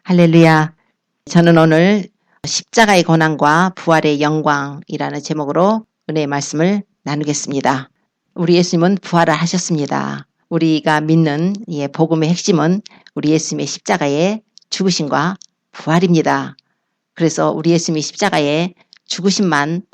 할렐루야. 저는 오늘 십자가의 고난과 부활의 영광이라는 제목으로 은혜의 말씀을 나누겠습니다. 우리 예수님은 부활을 하셨습니다. 우리가 믿는 복음의 핵심은 우리 예수님의 십자가의 죽으심과 부활입니다. 그래서 우리 예수님의 십자가의 죽으심만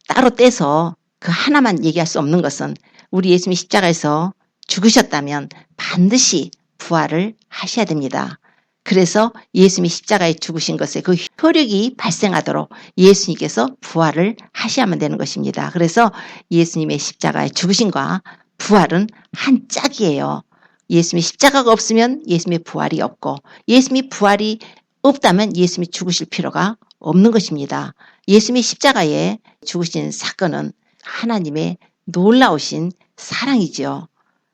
따로 떼서 그 하나만 얘기할 수 없는 것은 우리 예수님이 십자가에서 죽으셨다면 반드시 부활을 하셔야 됩니다. 그래서 예수님이 십자가에 죽으신 것에 그 효력이 발생하도록 예수님께서 부활을 하셔야만 되는 것입니다. 그래서 예수님의 십자가의 죽으심과 부활은 한 짝이에요. 예수님의 십자가가 없으면 예수님의 부활이 없고 예수님의 부활이 없다면 예수님이 죽으실 필요가 없는 것입니다. 예수님의 십자가에 죽으신 사건은 하나님의 놀라우신 사랑이지요.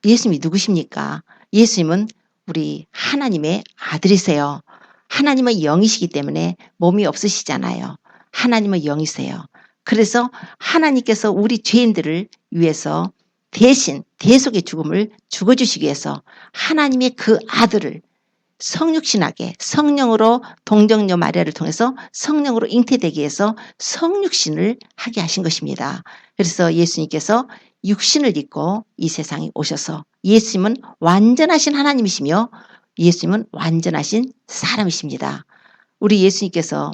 예수님이 누구십니까? 예수님은 우리 하나님의 아들이세요. 하나님은 영이시기 때문에 몸이 없으시잖아요. 하나님은 영이세요. 그래서 하나님께서 우리 죄인들을 위해서 대신 대속의 죽음을 죽어주시기 위해서 하나님의 그 아들을 성육신하게 성령으로 동정녀 마리아를 통해서 성령으로 잉태되기 위해서 성육신을 하게 하신 것입니다. 그래서 예수님께서 육신을 입고 이 세상에 오셔서 예수님은 완전하신 하나님이시며 예수님은 완전하신 사람이십니다. 우리 예수님께서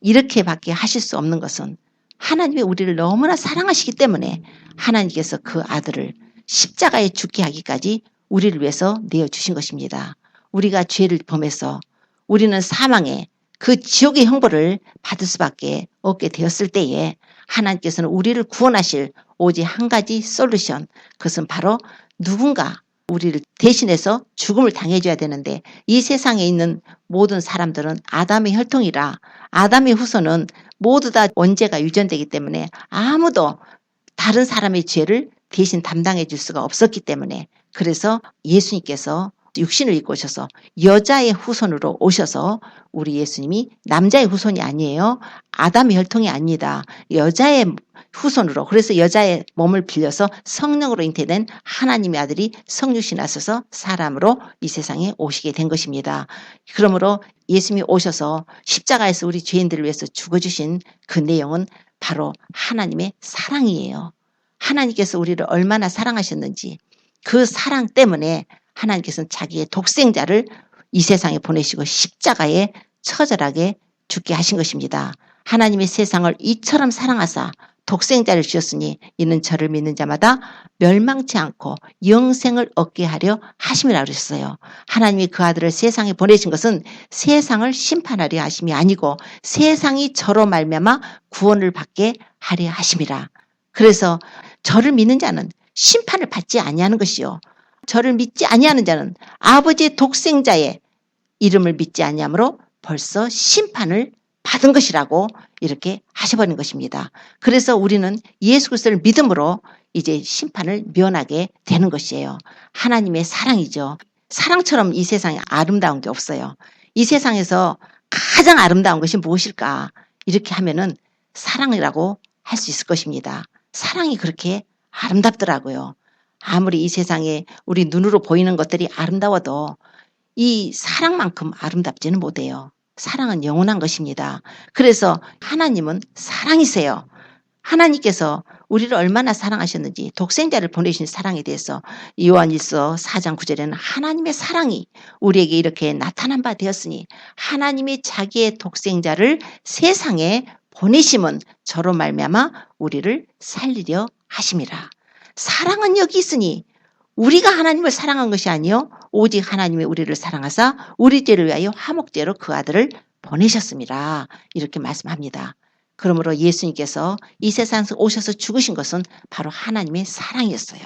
이렇게밖에 하실 수 없는 것은 하나님이 우리를 너무나 사랑하시기 때문에 하나님께서 그 아들을 십자가에 죽게 하기까지 우리를 위해서 내어주신 것입니다. 우리가 죄를 범해서 우리는 사망의 그 지옥의 형벌을 받을 수밖에 없게 되었을 때에 하나님께서는 우리를 구원하실 오직 한 가지 솔루션, 그것은 바로 누군가 우리를 대신해서 죽음을 당해줘야 되는데 이 세상에 있는 모든 사람들은 아담의 혈통이라 아담의 후손은 모두 다 원죄가 유전되기 때문에 아무도 다른 사람의 죄를 대신 담당해 줄 수가 없었기 때문에 그래서 예수님께서 육신을 입고 오셔서 여자의 후손으로 오셔서 우리 예수님이 남자의 후손이 아니에요. 아담의 혈통이 아닙니다. 여자의 후손으로 그래서 여자의 몸을 빌려서 성령으로 잉태된 하나님의 아들이 성육신 하셔서 사람으로 이 세상에 오시게 된 것입니다. 그러므로 예수님이 오셔서 십자가에서 우리 죄인들을 위해서 죽어주신 그 내용은 바로 하나님의 사랑이에요. 하나님께서 우리를 얼마나 사랑하셨는지 그 사랑 때문에 하나님께서는 자기의 독생자를 이 세상에 보내시고 십자가에 처절하게 죽게 하신 것입니다. 하나님의 세상을 이처럼 사랑하사 독생자를 주셨으니 이는 저를 믿는 자마다 멸망치 않고 영생을 얻게 하려 하심이라 그랬어요. 하나님이 그 아들을 세상에 보내신 것은 세상을 심판하려 하심이 아니고 세상이 저로 말미암아 구원을 받게 하려 하심이라. 그래서 저를 믿는 자는 심판을 받지 아니하는 것이요. 저를 믿지 아니하는 자는 아버지의 독생자의 이름을 믿지 아니하므로 벌써 심판을 받은 것이라고 이렇게 하셔버린 것입니다. 그래서 우리는 예수 그리스도를 믿음으로 이제 심판을 면하게 되는 것이에요. 하나님의 사랑이죠. 사랑처럼 이 세상에 아름다운 게 없어요. 이 세상에서 가장 아름다운 것이 무엇일까? 이렇게 하면은 사랑이라고 할 수 있을 것입니다. 사랑이 그렇게 아름답더라고요. 아무리 이 세상에 우리 눈으로 보이는 것들이 아름다워도 이 사랑만큼 아름답지는 못해요. 사랑은 영원한 것입니다. 그래서 하나님은 사랑이세요. 하나님께서 우리를 얼마나 사랑하셨는지 독생자를 보내신 사랑에 대해서 요한일서 4장 9절에는 하나님의 사랑이 우리에게 이렇게 나타난 바 되었으니 하나님이 자기의 독생자를 세상에 보내심은 저로 말미암아 우리를 살리려 하심이라. 사랑은 여기 있으니 우리가 하나님을 사랑한 것이 아니요 오직 하나님이 우리를 사랑하사 우리 죄를 위하여 화목제로 그 아들을 보내셨습니다. 이렇게 말씀합니다. 그러므로 예수님께서 이 세상에서 오셔서 죽으신 것은 바로 하나님의 사랑이었어요.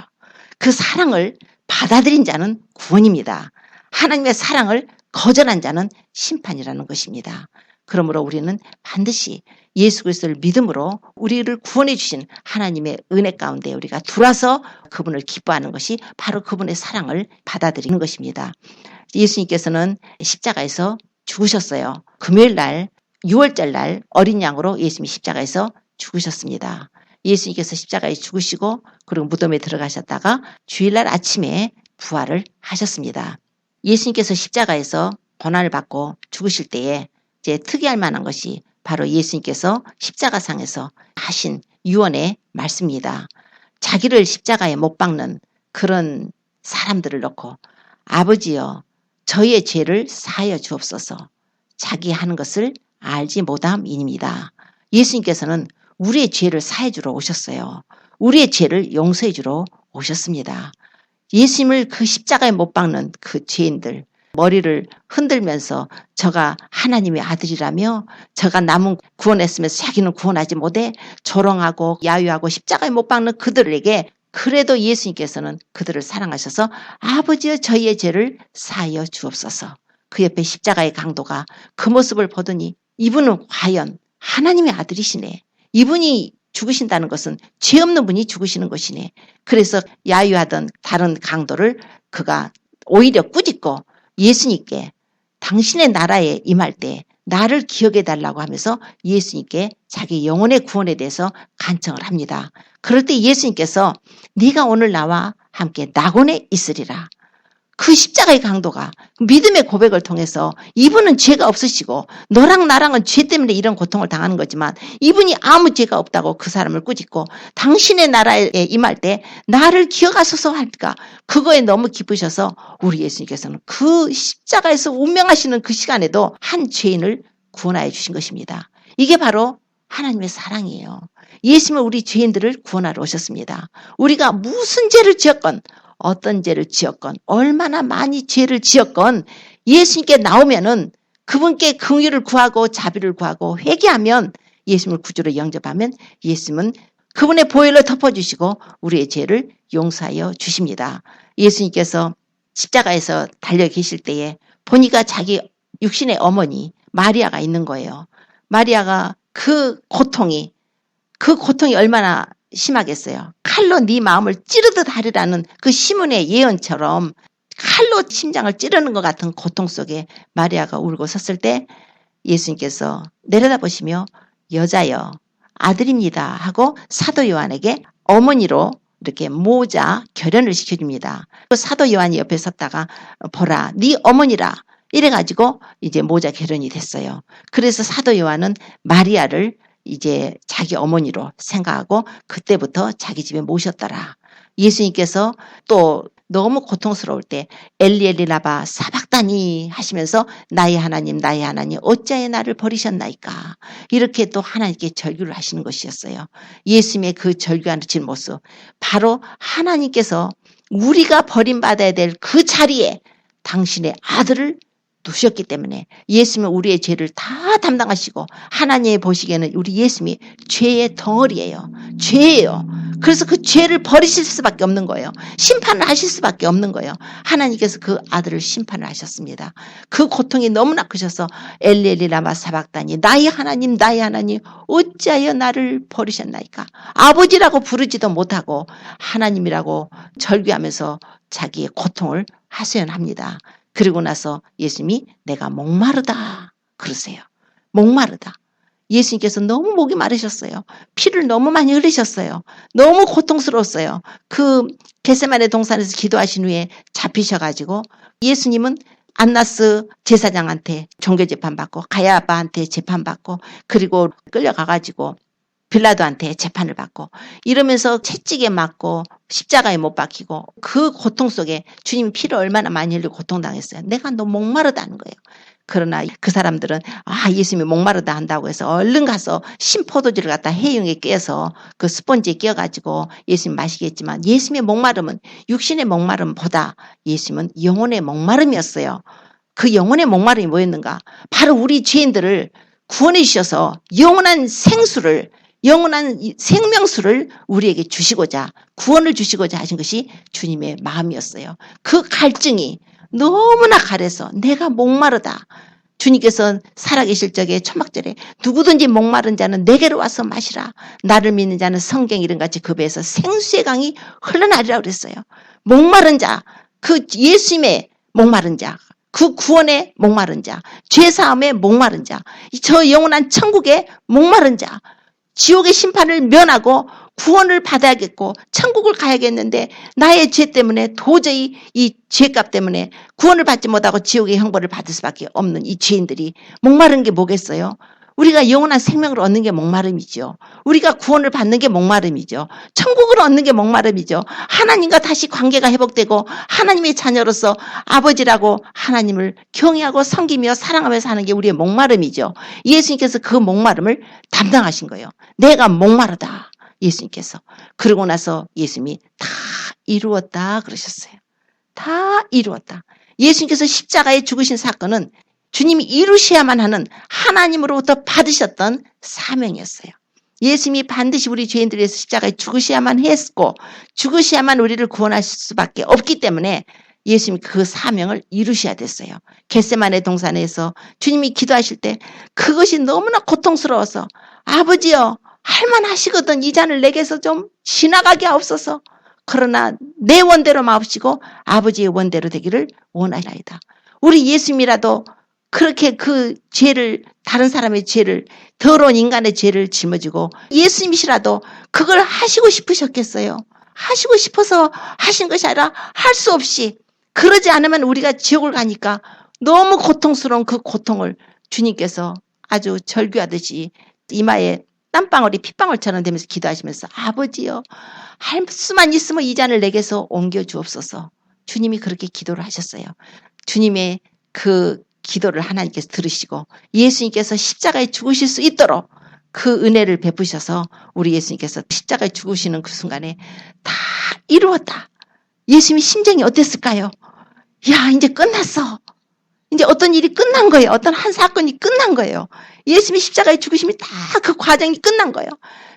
그 사랑을 받아들인 자는 구원입니다. 하나님의 사랑을 거절한 자는 심판이라는 것입니다. 그러므로 우리는 반드시 예수 그리스도를 믿음으로 우리를 구원해 주신 하나님의 은혜 가운데 우리가 들어와서 그분을 기뻐하는 것이 바로 그분의 사랑을 받아들이는 것입니다. 예수님께서는 십자가에서 죽으셨어요. 금요일 날 6월절 날 어린 양으로 예수님이 십자가에서 죽으셨습니다. 예수님께서 십자가에 죽으시고 그리고 무덤에 들어가셨다가 주일날 아침에 부활을 하셨습니다. 예수님께서 십자가에서 고난을 받고 죽으실 때에 이제 특이할 만한 것이 바로 예수님께서 십자가상에서 하신 유언의 말씀입니다. 자기를 십자가에 못 박는 그런 사람들을 놓고 아버지여 저희의 죄를 사하여 주옵소서. 자기 하는 것을 알지 못함이니이다. 예수님께서는 우리의 죄를 사해 주러 오셨어요. 우리의 죄를 용서해 주러 오셨습니다. 예수님을 그 십자가에 못 박는 그 죄인들 머리를 흔들면서 저가 하나님의 아들이라며 저가 남은 구원했으면서 자기는 구원하지 못해 조롱하고 야유하고 십자가에 못 박는 그들에게 그래도 예수님께서는 그들을 사랑하셔서 아버지여 저희의 죄를 사하여 주옵소서. 그 옆에 십자가의 강도가 그 모습을 보더니 이분은 과연 하나님의 아들이시네. 이분이 죽으신다는 것은 죄 없는 분이 죽으시는 것이네. 그래서 야유하던 다른 강도를 그가 오히려 꾸짖고 예수님께 당신의 나라에 임할 때 나를 기억해 달라고 하면서 예수님께 자기 영혼의 구원에 대해서 간청을 합니다. 그럴 때 예수님께서 네가 오늘 나와 함께 낙원에 있으리라. 그 십자가의 강도가 믿음의 고백을 통해서 이분은 죄가 없으시고 너랑 나랑은 죄 때문에 이런 고통을 당하는 거지만 이분이 아무 죄가 없다고 그 사람을 꾸짖고 당신의 나라에 임할 때 나를 기억하소서 할까 그거에 너무 기쁘셔서 우리 예수님께서는 그 십자가에서 운명하시는 그 시간에도 한 죄인을 구원하여 주신 것입니다. 이게 바로 하나님의 사랑이에요. 예수님은 우리 죄인들을 구원하러 오셨습니다. 우리가 무슨 죄를 지었건 어떤 죄를 지었건 얼마나 많이 죄를 지었건 예수님께 나오면은 그분께 긍휼을 구하고 자비를 구하고 회개하면 예수님을 구주로 영접하면 예수님은 그분의 보혈로 덮어주시고 우리의 죄를 용서하여 주십니다. 예수님께서 십자가에서 달려 계실 때에 보니까 자기 육신의 어머니 마리아가 있는 거예요. 마리아가 그 고통이 얼마나 심하겠어요. 칼로 네 마음을 찌르듯 하리라는 그 시문의 예언처럼 칼로 심장을 찌르는 것 같은 고통 속에 마리아가 울고 섰을 때 예수님께서 내려다보시며 여자여 아들입니다 하고 사도 요한에게 어머니로 이렇게 모자 결연을 시켜줍니다. 사도 요한이 옆에 섰다가 보라 네 어머니라 이래가지고 이제 모자 결연이 됐어요. 그래서 사도 요한은 마리아를 이제 자기 어머니로 생각하고 그때부터 자기 집에 모셨더라. 예수님께서 또 너무 고통스러울 때 엘리 엘리 라마 사박다니 하시면서 나의 하나님 어찌하여 나를 버리셨나이까 이렇게 또 하나님께 절규를 하시는 것이었어요. 예수님의 그 절규하는 모습 바로 하나님께서 우리가 버림받아야 될 그 자리에 당신의 아들을 두셨기 때문에 예수님은 우리의 죄를 다 담당하시고 하나님이 보시기에는 우리 예수님이 죄의 덩어리예요. 죄예요. 그래서 그 죄를 버리실 수밖에 없는 거예요. 심판을 하실 수밖에 없는 거예요. 하나님께서 그 아들을 심판을 하셨습니다. 그 고통이 너무나 크셔서 엘리 엘리 라마 사박다니 나의 하나님 어찌하여 나를 버리셨나이까. 아버지라고 부르지도 못하고 하나님이라고 절규하면서 자기의 고통을 하소연합니다. 그리고 나서 예수님이 내가 목마르다 그러세요. 목마르다. 예수님께서 너무 목이 마르셨어요. 피를 너무 많이 흘리셨어요. 너무 고통스러웠어요. 그 겟세마네 동산에서 기도하신 후에 잡히셔가지고 예수님은 안나스 제사장한테 종교재판받고 가야바한테 재판받고 그리고 끌려가가지고 빌라도한테 재판을 받고 이러면서 채찍에 맞고 십자가에 못 박히고 그 고통 속에 주님 피를 얼마나 많이 흘리고 고통당했어요. 내가 너무 목마르다는 거예요. 그러나 그 사람들은 예수님이 목마르다 한다고 해서 얼른 가서 신포도주를 갖다 해용에 깨서 그 스펀지에 끼어가지고 예수님 마시겠지만 예수님의 목마름은 육신의 목마름보다 예수님은 영혼의 목마름이었어요. 그 영혼의 목마름이 뭐였는가? 바로 우리 죄인들을 구원해 주셔서 영원한 생명수를 우리에게 주시고자 구원을 주시고자 하신 것이 주님의 마음이었어요. 그 갈증이 너무나 가려서 내가 목마르다. 주님께서 살아계실 적에 초막절에 누구든지 목마른 자는 내게로 와서 마시라. 나를 믿는 자는 성경 이름같이 그 배에서 생수의 강이 흘러나리라 그랬어요. 목마른 자, 그 예수님의 목마른 자, 그 구원의 목마른 자, 죄사함의 목마른 자, 저 영원한 천국의 목마른 자, 지옥의 심판을 면하고 구원을 받아야겠고 천국을 가야겠는데 나의 죄 때문에 도저히 이 죄값 때문에 구원을 받지 못하고 지옥의 형벌을 받을 수밖에 없는 이 죄인들이 목마른 게 뭐겠어요? 우리가 영원한 생명을 얻는 게 목마름이죠. 우리가 구원을 받는 게 목마름이죠. 천국을 얻는 게 목마름이죠. 하나님과 다시 관계가 회복되고 하나님의 자녀로서 아버지라고 하나님을 경외하고 섬기며 사랑하며 사는 게 우리의 목마름이죠. 예수님께서 그 목마름을 담당하신 거예요. 내가 목마르다. 예수님께서. 그러고 나서 예수님이 다 이루었다 그러셨어요. 다 이루었다. 예수님께서 십자가에 죽으신 사건은 주님이 이루셔야만 하는 하나님으로부터 받으셨던 사명이었어요. 예수님이 반드시 우리 죄인들을 위해서 십자가에 죽으셔야만 했고 죽으셔야만 우리를 구원하실 수밖에 없기 때문에 예수님이 그 사명을 이루셔야 됐어요. 겟세마네 동산에서 주님이 기도하실 때 그것이 너무나 고통스러워서 아버지여 할만하시거든 이 잔을 내게서 좀 지나가게 하옵소서. 그러나 내 원대로 마옵시고 아버지의 원대로 되기를 원하나이다. 우리 예수님이라도 그렇게 그 죄를 다른 사람의 죄를 더러운 인간의 죄를 짊어지고 예수님이시라도 그걸 하시고 싶으셨겠어요. 하시고 싶어서 하신 것이 아니라 할 수 없이 그러지 않으면 우리가 지옥을 가니까 너무 고통스러운 그 고통을 주님께서 아주 절규하듯이 이마에 땀방울이 핏방울처럼 되면서 기도하시면서 아버지여 할 수만 있으면 이 잔을 내게서 옮겨 주옵소서. 주님이 그렇게 기도를 하셨어요. 주님의 그 기도를 하나님께서 들으시고 예수님께서 십자가에 죽으실 수 있도록 그 은혜를 베푸셔서 우리 예수님께서 십자가에 죽으시는 그 순간에 다 이루었다. 예수님의 심정이 어땠을까요? 야 이제 끝났어. 이제 어떤 일이 끝난 거예요. 어떤 한 사건이 끝난 거예요. 예수님이 십자가에 죽으심이 다 그 과정이 끝난 거예요.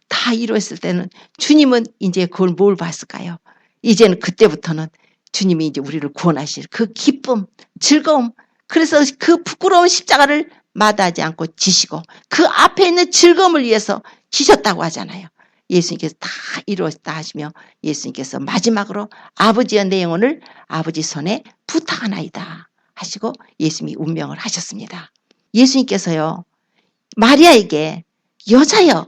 다 이루었을 때는 주님은 이제 그걸 뭘 봤을까요? 이제는 그때부터는 주님이 이제 우리를 구원하실 그 기쁨, 즐거움, 그래서 그 부끄러운 십자가를 마다하지 않고 지시고 그 앞에 있는 즐거움을 위해서 지셨다고 하잖아요. 예수님께서 다 이루었다 하시며 예수님께서 마지막으로 아버지여 내 영혼을 아버지 손에 부탁하나이다 하시고 예수님이 운명을 하셨습니다. 예수님께서요 마리아에게 여자여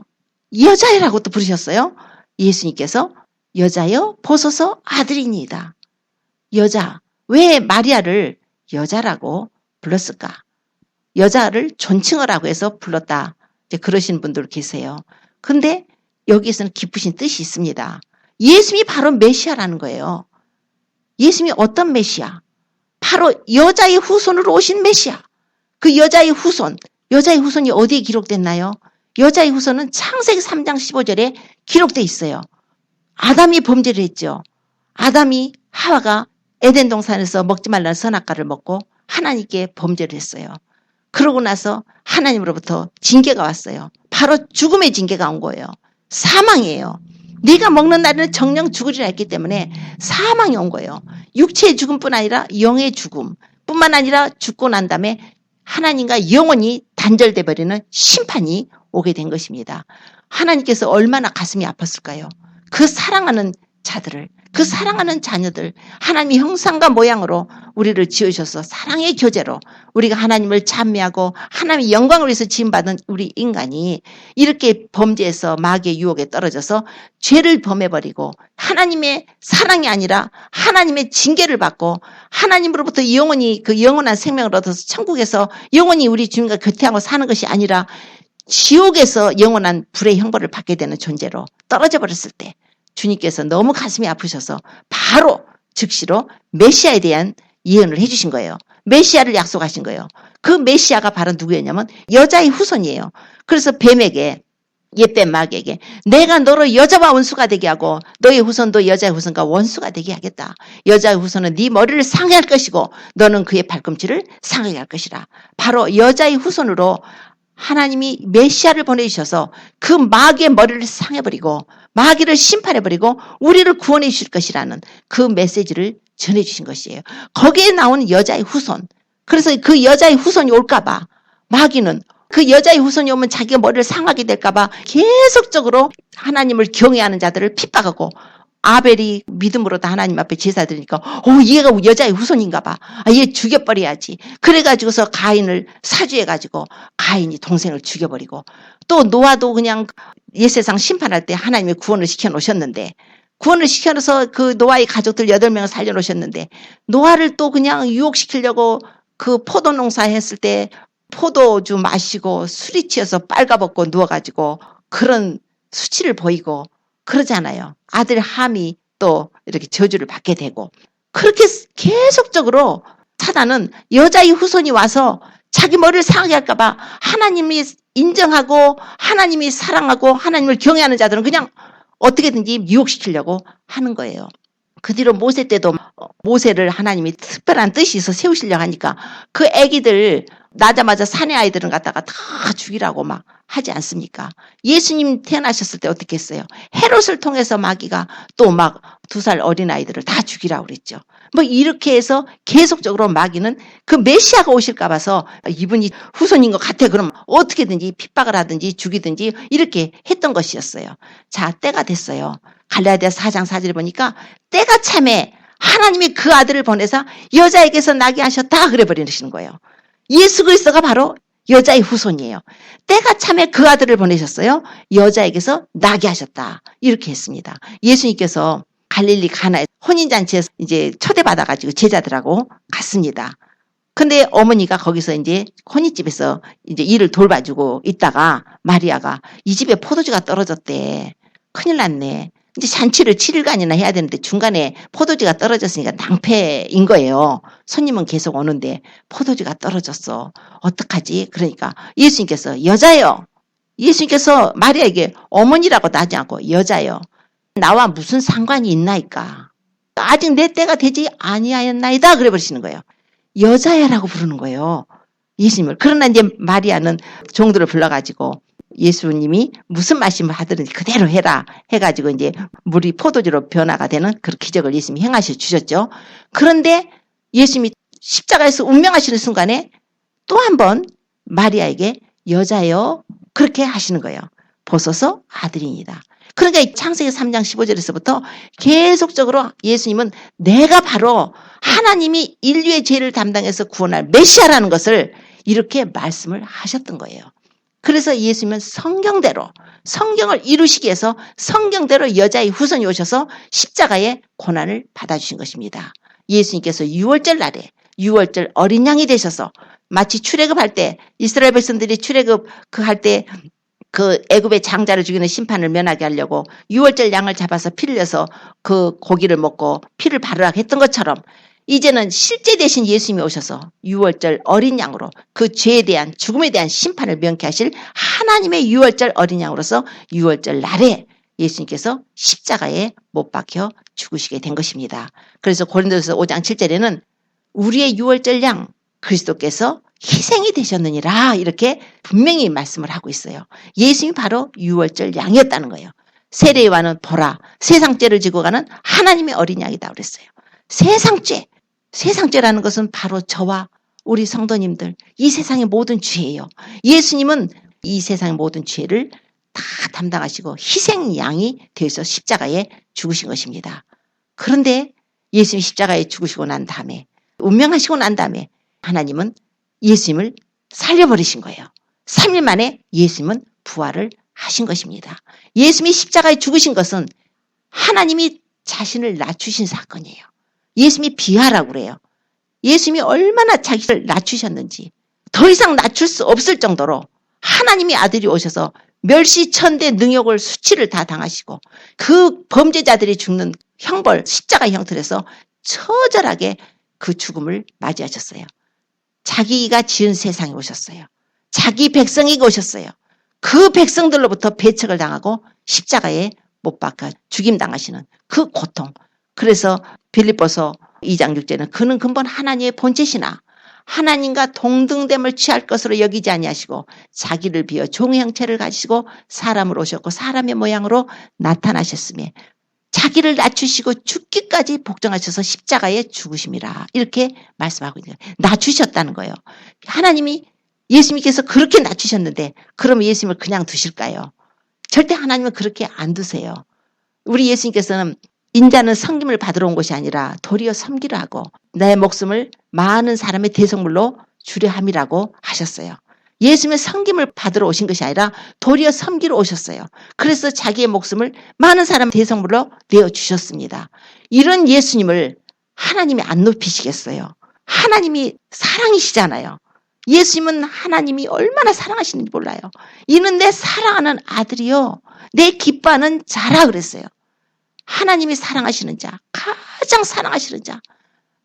여자여라고 또 부르셨어요. 예수님께서 여자여 보소서 아들이니이다. 여자, 왜 마리아를 여자라고 불렀을까? 여자를 존칭을 하고 해서 불렀다. 이제 그러신 분들 계세요. 근데 여기에서는 깊으신 뜻이 있습니다. 예수님이 바로 메시아라는 거예요. 예수님이 어떤 메시아? 바로 여자의 후손으로 오신 메시아. 그 여자의 후손이 어디에 기록됐나요? 여자의 후손은 창세기 3장 15절에 기록돼 있어요. 아담이 범죄를 했죠. 아담이 하와가 에덴 동산에서 먹지 말라는 선악과를 먹고 하나님께 범죄를 했어요. 그러고 나서 하나님으로부터 징계가 왔어요. 바로 죽음의 징계가 온 거예요. 사망이에요. 네가 먹는 날에는 정령 죽으리라 했기 때문에 사망이 온 거예요. 육체의 죽음뿐 아니라 영의 죽음뿐만 아니라 죽고 난 다음에 하나님과 영원히 단절돼 버리는 심판이 오게 된 것입니다. 하나님께서 얼마나 가슴이 아팠을까요? 그 사랑하는 자들을, 그 사랑하는 자녀들, 하나님의 형상과 모양으로 우리를 지으셔서 사랑의 교제로 우리가 하나님을 찬미하고 하나님의 영광을 위해서 지음받은 우리 인간이 이렇게 범죄해서 마귀의 유혹에 떨어져서 죄를 범해버리고 하나님의 사랑이 아니라 하나님의 징계를 받고 하나님으로부터 영원히 그 영원한 생명을 얻어서 천국에서 영원히 우리 주님과 교태하고 사는 것이 아니라 지옥에서 영원한 불의 형벌을 받게 되는 존재로 떨어져 버렸을 때 주님께서 너무 가슴이 아프셔서 바로 즉시로 메시아에 대한 예언을 해주신 거예요. 메시아를 약속하신 거예요. 그 메시아가 바로 누구였냐면 여자의 후손이에요. 그래서 뱀에게 옛뱀 마귀에게 내가 너로 여자와 원수가 되게 하고 너의 후손도 여자의 후손과 원수가 되게 하겠다. 여자의 후손은 네 머리를 상하게 할 것이고 너는 그의 발꿈치를 상하게 할 것이라. 바로 여자의 후손으로 하나님이 메시아를 보내주셔서 그 마귀의 머리를 상해버리고 마귀를 심판해버리고 우리를 구원해 주실 것이라는 그 메시지를 전해주신 것이에요. 거기에 나오는 여자의 후손. 그래서 그 여자의 후손이 올까봐 마귀는 그 여자의 후손이 오면 자기가 머리를 상하게 될까봐 계속적으로 하나님을 경외하는 자들을 핍박하고 아벨이 믿음으로 다 하나님 앞에 제사 드리니까 얘가 여자의 후손인가 봐. 얘 죽여버려야지. 그래가지고서 가인을 사주해가지고 가인이 동생을 죽여버리고, 또 노아도 그냥 옛세상 심판할 때 하나님의 구원을 시켜놓으셨는데, 구원을 시켜놓아서 그 노아의 가족들 8명을 살려놓으셨는데, 노아를 또 그냥 유혹시키려고 그 포도 농사 했을 때 포도주 마시고 술이 취해서 빨가벗고 누워가지고 그런 수치를 보이고 그러잖아요. 아들 함이 또 이렇게 저주를 받게 되고, 그렇게 계속적으로 사단은 여자의 후손이 와서 자기 머리를 상하게 할까봐 하나님이 인정하고 하나님이 사랑하고 하나님을 경외하는 자들은 그냥 어떻게든지 유혹시키려고 하는 거예요. 그 뒤로 모세 때도 모세를 하나님이 특별한 뜻이 있어 세우시려고 하니까 그 애기들 나자마자 사내 아이들은 갖다가 다 죽이라고 막 하지 않습니까? 예수님 태어나셨을 때 어떻게 했어요? 헤롯을 통해서 마귀가 또 막 2살 어린아이들을 다 죽이라고 그랬죠. 뭐 이렇게 해서 계속적으로 마귀는 그 메시아가 오실까 봐서 이분이 후손인 것 같아. 그럼 어떻게든지 핍박을 하든지 죽이든지 이렇게 했던 것이었어요. 자, 때가 됐어요. 갈라디아 4장 4절에 보니까 때가 참에 하나님이 그 아들을 보내서 여자에게서 나게 하셨다 그래 버리시는 거예요. 예수 그리스도가 바로 여자의 후손이에요. 때가 참에 그 아들을 보내셨어요. 여자에게서 나게 하셨다. 이렇게 했습니다. 예수님께서 갈릴리 가나에 혼인잔치에 이제 초대받아가지고 제자들하고 갔습니다. 근데 어머니가 거기서 이제 혼인집에서 이제 일을 돌봐주고 있다가 마리아가 이 집에 포도주가 떨어졌대. 큰일 났네. 이제 잔치를 7일간이나 해야 되는데 중간에 포도주가 떨어졌으니까 낭패인 거예요. 손님은 계속 오는데 포도주가 떨어졌어. 어떡하지? 그러니까 예수님께서 여자요. 예수님께서 마리아에게 어머니라고 하지 않고 여자요. 나와 무슨 상관이 있나이까? 아직 내 때가 되지 아니하였나이다. 그래 버리시는 거예요. 여자야라고 부르는 거예요. 예수님을. 그러나 이제 마리아는 종들을 불러가지고 예수님이 무슨 말씀을 하든지 그대로 해라 해가지고 이제 물이 포도주로 변화가 되는 그런 기적을 예수님이 행하셔 주셨죠. 그런데 예수님이 십자가에서 운명하시는 순간에 또 한 번 마리아에게 여자여 그렇게 하시는 거예요. 보소서 아들이니다. 그러니까 창세기 3장 15절에서부터 계속적으로 예수님은 내가 바로 하나님이 인류의 죄를 담당해서 구원할 메시아라는 것을 이렇게 말씀을 하셨던 거예요. 그래서 예수님은 성경대로 성경을 이루시기 위해서 성경대로 여자의 후손이 오셔서 십자가의 고난을 받아주신 것입니다. 예수님께서 6월절 날에 6월절 어린 양이 되셔서 마치 출애굽할 때 이스라엘 백성들이 출애굽 할 때 그 애굽의 장자를 죽이는 심판을 면하게 하려고 6월절 양을 잡아서 피를 내서 그 고기를 먹고 피를 바르라고 했던 것처럼 이제는 실제 대신 예수님이 오셔서 6월절 어린 양으로 그 죄에 대한 죽음에 대한 심판을 명케 하실 하나님의 6월절 어린 양으로서 6월절 날에 예수님께서 십자가에 못 박혀 죽으시게 된 것입니다. 그래서 고린도서 5장 7절에는 우리의 6월절 양 그리스도께서 희생이 되셨느니라 이렇게 분명히 말씀을 하고 있어요. 예수님이 바로 6월절 양이었다는 거예요. 세례요한은 보라 세상 죄를 지고 가는 하나님의 어린 양이다 그랬어요. 세상죄라는 것은 바로 저와 우리 성도님들 이 세상의 모든 죄예요. 예수님은 이 세상의 모든 죄를 다 담당하시고 희생양이 되어서 십자가에 죽으신 것입니다. 그런데 예수님이 십자가에 죽으시고 난 다음에 운명하시고 난 다음에 하나님은 예수님을 살려버리신 거예요. 3일 만에 예수님은 부활을 하신 것입니다. 예수님이 십자가에 죽으신 것은 하나님이 자신을 낮추신 사건이에요. 예수님이 비하라고 그래요. 예수님이 얼마나 자기를 낮추셨는지 더 이상 낮출 수 없을 정도로 하나님의 아들이 오셔서 멸시천대 능욕을 수치를 다 당하시고 그 범죄자들이 죽는 형벌 십자가 형태로 해서 처절하게 그 죽음을 맞이하셨어요. 자기가 지은 세상에 오셨어요. 자기 백성에게 오셨어요. 그 백성들로부터 배척을 당하고 십자가에 못 박혀 죽임당하시는 그 고통. 그래서 빌립보서 2장 6절에는 그는 근본 하나님의 본체시나 하나님과 동등됨을 취할 것으로 여기지 아니하시고 자기를 비어 종의 형체를 가지시고 사람으로 오셨고 사람의 모양으로 나타나셨으며 자기를 낮추시고 죽기까지 복종하셔서 십자가에 죽으심이라 이렇게 말씀하고 있는 거예요. 낮추셨다는 거예요. 하나님이 예수님께서 그렇게 낮추셨는데 그럼 예수님을 그냥 두실까요? 절대 하나님은 그렇게 안 두세요. 우리 예수님께서는 인자는 섬김을 받으러 온 것이 아니라 도리어 섬기려 하고 내 목숨을 많은 사람의 대성물로 주려 함이라고 하셨어요. 예수님의 섬김을 받으러 오신 것이 아니라 도리어 섬기러 오셨어요. 그래서 자기의 목숨을 많은 사람의 대성물로 내어주셨습니다. 이런 예수님을 하나님이 안 높이시겠어요? 하나님이 사랑이시잖아요. 예수님은 하나님이 얼마나 사랑하시는지 몰라요. 이는 내 사랑하는 아들이요 내 기뻐하는 자라 그랬어요. 하나님이 사랑하시는 자, 가장 사랑하시는 자.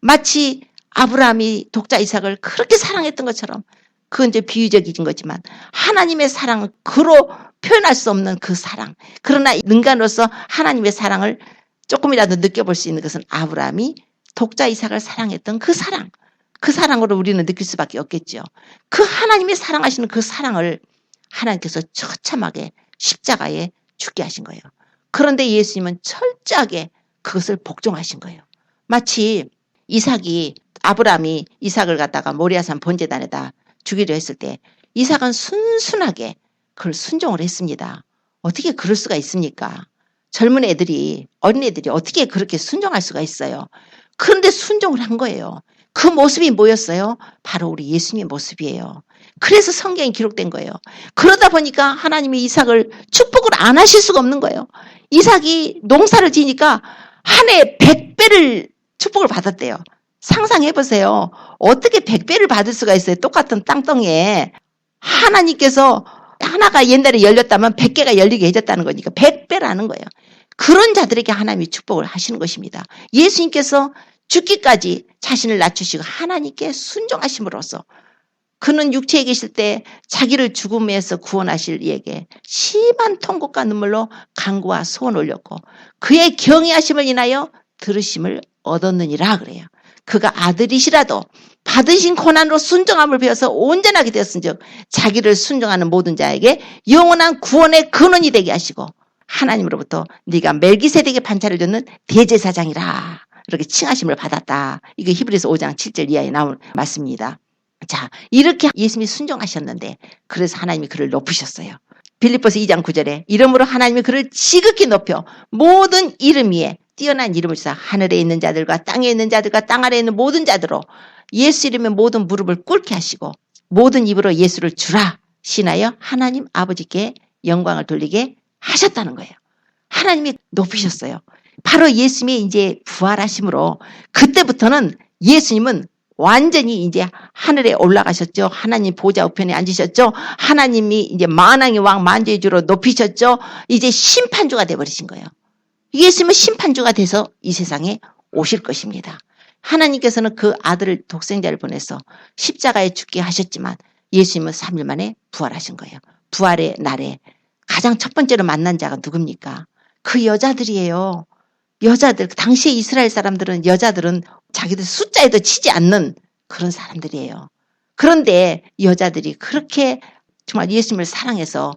마치 아브라함이 독자 이삭을 그렇게 사랑했던 것처럼, 그건 이제 비유적인 거지만 하나님의 사랑은 그로 표현할 수 없는 그 사랑. 그러나 인간으로서 하나님의 사랑을 조금이라도 느껴볼 수 있는 것은 아브라함이 독자 이삭을 사랑했던 그 사랑. 그 사랑으로 우리는 느낄 수밖에 없겠죠. 그 하나님이 사랑하시는 그 사랑을 하나님께서 처참하게 십자가에 죽게 하신 거예요. 그런데 예수님은 철저하게 그것을 복종하신 거예요. 마치 아브라함이 이삭을 갖다가 모리아산 번제단에다 죽이려 했을 때 이삭은 순순하게 그걸 순종을 했습니다. 어떻게 그럴 수가 있습니까? 젊은 애들이, 어린애들이 어떻게 그렇게 순종할 수가 있어요? 그런데 순종을 한 거예요. 그 모습이 뭐였어요? 바로 우리 예수님의 모습이에요. 그래서 성경에 기록된 거예요. 그러다 보니까 하나님이 이삭을 축복을 안 하실 수가 없는 거예요. 이삭이 농사를 지니까 한 해에 100배를 축복을 받았대요. 상상해보세요. 어떻게 100배를 받을 수가 있어요? 똑같은 땅덩이에. 하나님께서 하나가 옛날에 열렸다면 100개가 열리게 해줬다는 거니까 100배라는 거예요. 그런 자들에게 하나님이 축복을 하시는 것입니다. 예수님께서 죽기까지 자신을 낮추시고 하나님께 순종하심으로써 그는 육체에 계실 때 자기를 죽음에서 구원하실 이에게 심한 통곡과 눈물로 간구와 소원을 올렸고 그의 경외하심을 인하여 들으심을 얻었느니라 그래요. 그가 아들이시라도 받으신 고난으로 순종함을 배워서 온전하게 되었은즉 자기를 순종하는 모든 자에게 영원한 구원의 근원이 되게 하시고 하나님으로부터 네가 멜기세덱의 반차를 줬는 대제사장이라 이렇게 칭하심을 받았다. 이게 히브리서 5장 7절 이하에 나온 말씀입니다. 자, 이렇게 예수님이 순종하셨는데 그래서 하나님이 그를 높으셨어요. 빌립보서 2장 9절에 이름으로 하나님이 그를 지극히 높여 모든 이름 위에 뛰어난 이름을 주사 하늘에 있는 자들과 땅에 있는 자들과 땅 아래에 있는 모든 자들로 예수 이름에 모든 무릎을 꿇게 하시고 모든 입으로 예수를 주라 신하여 하나님 아버지께 영광을 돌리게 하셨다는 거예요. 하나님이 높이셨어요. 바로 예수님이 이제 부활하심으로 그때부터는 예수님은 완전히 이제 하늘에 올라가셨죠. 하나님 보좌 우편에 앉으셨죠. 하나님이 이제 만왕의 왕 만주의 주로 높이셨죠. 이제 심판주가 되어버리신 거예요. 예수님은 심판주가 돼서 이 세상에 오실 것입니다. 하나님께서는 그 아들을 독생자를 보내서 십자가에 죽게 하셨지만 예수님은 3일 만에 부활하신 거예요. 부활의 날에 가장 첫 번째로 만난 자가 누굽니까? 그 여자들이에요. 여자들, 당시에 이스라엘 사람들은 여자들은 자기들 숫자에도 치지 않는 그런 사람들이에요. 그런데 여자들이 그렇게 정말 예수님을 사랑해서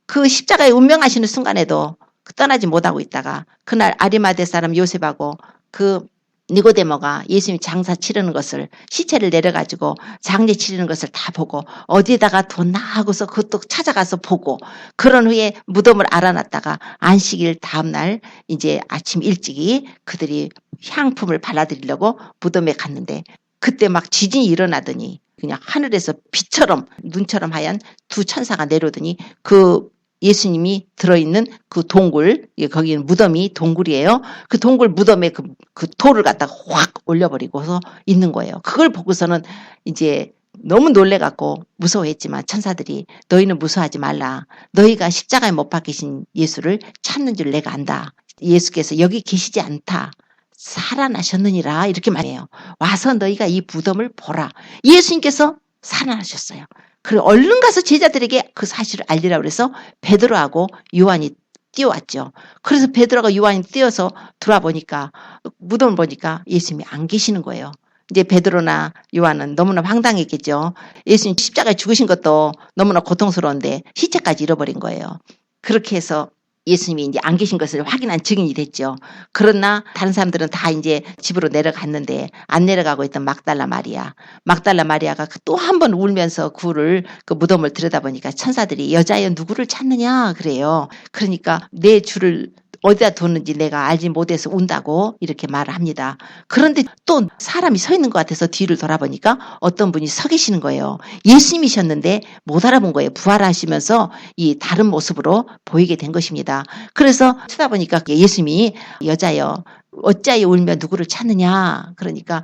그 십자가에 운명하시는 순간에도 떠나지 못하고 있다가 그날 아리마대 사람 요셉하고 그 니고데모가 예수님이 장사 치르는 것을 시체를 내려가지고 장례 치르는 것을 다 보고 어디에다가 뒀나 하고서 그것도 찾아가서 보고 그런 후에 무덤을 알아놨다가 안식일 다음날 이제 아침 일찍이 그들이 향품을 발라드리려고 무덤에 갔는데 그때 막 지진이 일어나더니 그냥 하늘에서 빛처럼 눈처럼 하얀 두 천사가 내려오더니 그 예수님이 들어있는 그 동굴, 거기는 무덤이 동굴이에요. 그 동굴 무덤에 그 돌을 갖다가 확 올려버리고서 있는 거예요. 그걸 보고서는 이제 너무 놀래갖고 무서워했지만 천사들이 너희는 무서워하지 말라. 너희가 십자가에 못 박히신 예수를 찾는 줄 내가 안다. 예수께서 여기 계시지 않다. 살아나셨느니라 이렇게 말해요. 와서 너희가 이 무덤을 보라. 예수님께서 살아나셨어요. 그리고 얼른 가서 제자들에게 그 사실을 알리라고 그래서 베드로하고 요한이 뛰어왔죠. 그래서 베드로가 요한이 뛰어서 들어와 보니까 무덤을 보니까 예수님이 안 계시는 거예요. 이제 베드로나 요한은 너무나 황당했겠죠. 예수님 십자가에 죽으신 것도 너무나 고통스러운데 시체까지 잃어버린 거예요. 그렇게 해서 예수님이 이제 안 계신 것을 확인한 증인이 됐죠. 그러나 다른 사람들은 다 이제 집으로 내려갔는데 안 내려가고 있던 막달라 마리아가 또 한 번 울면서 그 무덤을 들여다보니까 천사들이 여자여 누구를 찾느냐 그래요. 그러니까 내 주를 어디다 뒀는지 내가 알지 못해서 운다고 이렇게 말을 합니다. 그런데 또 사람이 서 있는 것 같아서 뒤를 돌아보니까 어떤 분이 서 계시는 거예요. 예수님이셨는데 못 알아본 거예요. 부활하시면서 이 다른 모습으로 보이게 된 것입니다. 그래서 쳐다보니까 예수님이 여자여 어찌하여 울며 누구를 찾느냐. 그러니까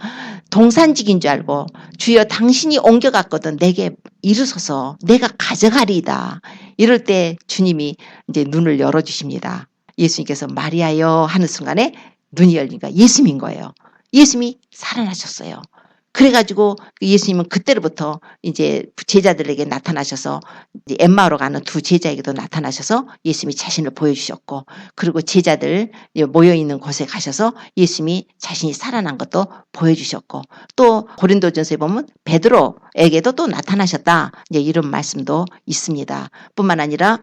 동산직인 줄 알고 주여 당신이 옮겨갔거든 내게 이르소서 내가 가져가리이다. 이럴 때 주님이 이제 눈을 열어주십니다. 예수님께서 마리아여 하는 순간에 눈이 열리니까 예수님인 거예요. 예수님이 살아나셨어요. 그래가지고 예수님은 그때로부터 이제 제자들에게 나타나셔서 이제 엠마오로 가는 두 제자에게도 나타나셔서 예수님이 자신을 보여주셨고, 그리고 제자들 모여있는 곳에 가셔서 예수님이 자신이 살아난 것도 보여주셨고, 또 고린도전서에 보면 베드로에게도 또 나타나셨다 이제 이런 말씀도 있습니다. 뿐만 아니라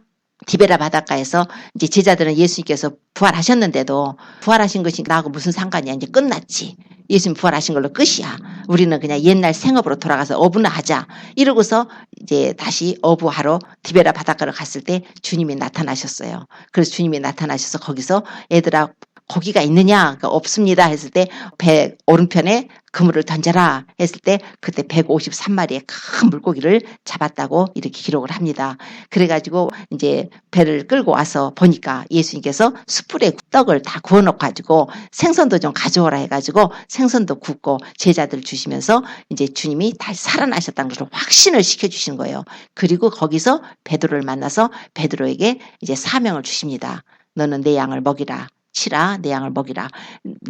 디베라 바닷가에서 이제 제자들은 예수님께서 부활하셨는데도 부활하신 것이 나하고 무슨 상관이야. 이제 끝났지. 예수님 부활하신 걸로 끝이야. 우리는 그냥 옛날 생업으로 돌아가서 어부나 하자. 이러고서 이제 다시 어부하러 디베라 바닷가를 갔을 때 주님이 나타나셨어요. 그래서 주님이 나타나셔서 거기서 얘들아 고기가 있느냐? 그러니까 없습니다 했을 때 배 오른편에 그물을 던져라 했을 때 그때 153마리의 큰 물고기를 잡았다고 이렇게 기록을 합니다. 그래가지고 이제 배를 끌고 와서 보니까 예수님께서 숯불에 떡을 다 구워놓고 가지고 생선도 좀 가져오라 해가지고 생선도 굽고 제자들 주시면서 이제 주님이 다시 살아나셨다는 것을 확신을 시켜주시는 거예요. 그리고 거기서 베드로를 만나서 베드로에게 이제 사명을 주십니다. 너는 내 양을 먹이라. 치라 내 양을 먹이라.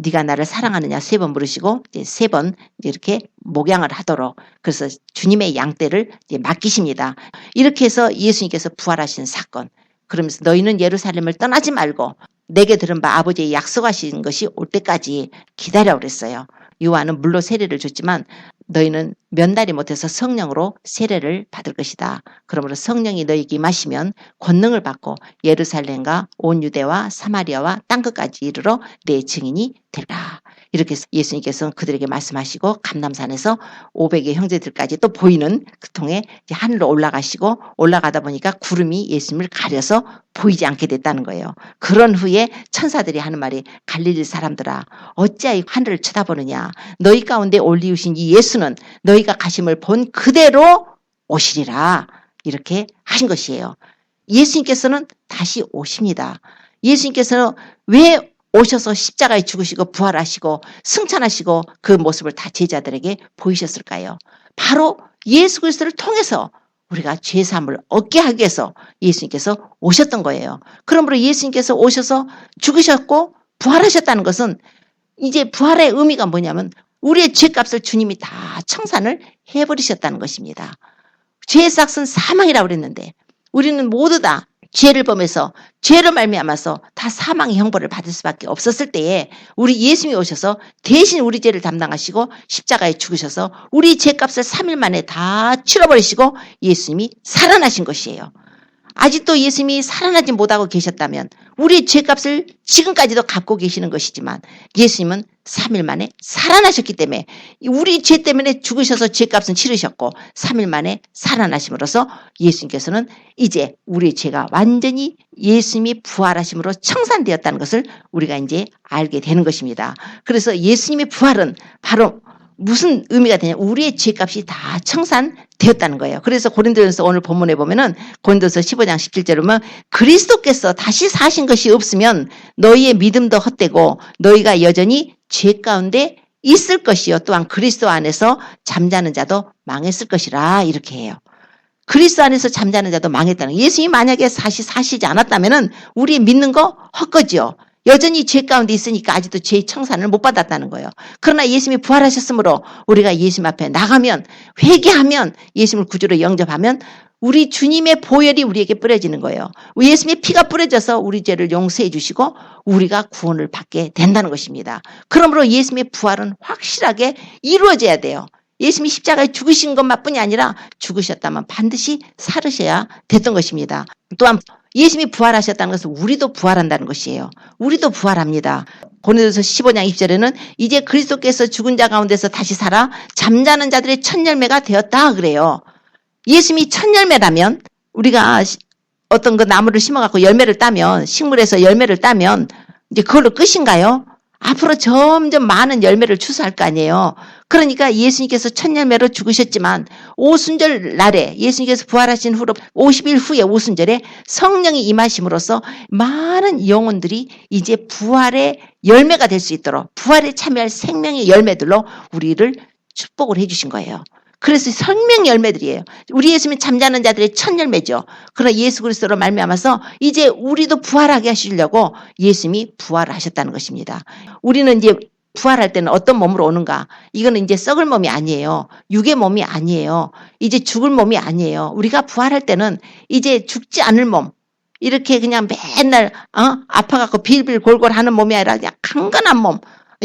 네가 나를 사랑하느냐 3번 물으시고 이제 3번 이렇게 목양을 하도록 그래서 주님의 양떼를 이제 맡기십니다. 이렇게 해서 예수님께서 부활하신 사건. 그러면서 너희는 예루살렘을 떠나지 말고 내게 들은 바 아버지의 약속하신 것이 올 때까지 기다려 그랬어요. 요한은 물로 세례를 줬지만 너희는 면달이 못해서 성령으로 세례를 받을 것이다. 그러므로 성령이 너희에게 임하시면 권능을 받고 예루살렘과 온 유대와 사마리아와 땅끝까지 이르러 내 증인이 되라. 이렇게 예수님께서 그들에게 말씀하시고 감람산에서 500의 형제들까지 또 보이는 그 통에 하늘로 올라가시고 올라가다 보니까 구름이 예수님을 가려서 보이지 않게 됐다는 거예요. 그런 후에 천사들이 하는 말이 갈릴리 사람들아 어찌하여 하늘을 쳐다보느냐. 너희 가운데 올리우신 이 예수는 너희가 가심을 본 그대로 오시리라. 이렇게 하신 것이에요. 예수님께서는 다시 오십니다. 예수님께서는 왜 오셔서 십자가에 죽으시고 부활하시고 승천하시고 그 모습을 다 제자들에게 보이셨을까요? 바로 예수 그리스도를 통해서 우리가 죄사함을 얻게 하기 위해서 예수님께서 오셨던 거예요. 그러므로 예수님께서 오셔서 죽으셨고 부활하셨다는 것은 이제 부활의 의미가 뭐냐면 우리의 죄값을 주님이 다 청산을 해버리셨다는 것입니다. 죄의 삭은 사망이라고 그랬는데 우리는 모두 다 죄를 범해서 죄를 말미암아서 다 사망의 형벌을 받을 수밖에 없었을 때에 우리 예수님이 오셔서 대신 우리 죄를 담당하시고 십자가에 죽으셔서 우리 죄값을 3일 만에 다 치러버리시고 예수님이 살아나신 것이에요. 아직도 예수님이 살아나지 못하고 계셨다면 우리의 죄값을 지금까지도 갚고 계시는 것이지만 예수님은 3일 만에 살아나셨기 때문에 우리 죄 때문에 죽으셔서 죄값은 치르셨고 3일 만에 살아나심으로써 예수님께서는 이제 우리의 죄가 완전히 예수님이 부활하심으로 청산되었다는 것을 우리가 이제 알게 되는 것입니다. 그래서 예수님의 부활은 바로 무슨 의미가 되냐? 우리의 죄값이 다 청산되었다는 거예요. 그래서 고린도전서 오늘 본문에 보면은 고린도서 15장 17절에 보면 그리스도께서 다시 사신 것이 없으면 너희의 믿음도 헛되고 너희가 여전히 죄 가운데 있을 것이요 또한 그리스도 안에서 잠자는 자도 망했을 것이라 이렇게 해요. 그리스도 안에서 잠자는 자도 망했다는 거예요. 예수님이 만약에 다시 사시지 않았다면은 우리 믿는 거 헛거지요. 여전히 죄 가운데 있으니까 아직도 죄의 청산을 못 받았다는 거예요. 그러나 예수님이 부활하셨으므로 우리가 예수님 앞에 나가면 회개하면 예수님을 구주로 영접하면 우리 주님의 보혈이 우리에게 뿌려지는 거예요. 예수님의 피가 뿌려져서 우리 죄를 용서해 주시고 우리가 구원을 받게 된다는 것입니다. 그러므로 예수님의 부활은 확실하게 이루어져야 돼요. 예수님이 십자가에 죽으신 것만뿐이 아니라 죽으셨다면 반드시 살으셔야 됐던 것입니다. 또한 예수님이 부활하셨다는 것은 우리도 부활한다는 것이에요. 우리도 부활합니다. 고린도서 15장 20절에는 이제 그리스도께서 죽은 자 가운데서 다시 살아 잠자는 자들의 첫 열매가 되었다 그래요. 예수님이 첫 열매라면 우리가 어떤 그 나무를 심어갖고 열매를 따면, 식물에서 열매를 따면 이제 그걸로 끝인가요? 앞으로 점점 많은 열매를 추수할 거 아니에요. 그러니까 예수님께서 첫 열매로 죽으셨지만 오순절 날에 예수님께서 부활하신 후로 50일 후에 오순절에 성령이 임하심으로써 많은 영혼들이 이제 부활의 열매가 될 수 있도록 부활에 참여할 생명의 열매들로 우리를 축복을 해주신 거예요. 그래서 생명 열매들이에요. 우리 예수님은 잠자는 자들의 첫 열매죠. 그러나 예수 그리스도로 말미암아서 이제 우리도 부활하게 하시려고 예수님이 부활을 하셨다는 것입니다. 우리는 이제 부활할 때는 어떤 몸으로 오는가? 이거는 이제 썩을 몸이 아니에요. 육의 몸이 아니에요. 이제 죽을 몸이 아니에요. 우리가 부활할 때는 이제 죽지 않을 몸, 이렇게 그냥 맨날 아파갖고 빌빌 골골 하는 몸이 아니라 그냥 강건한 몸,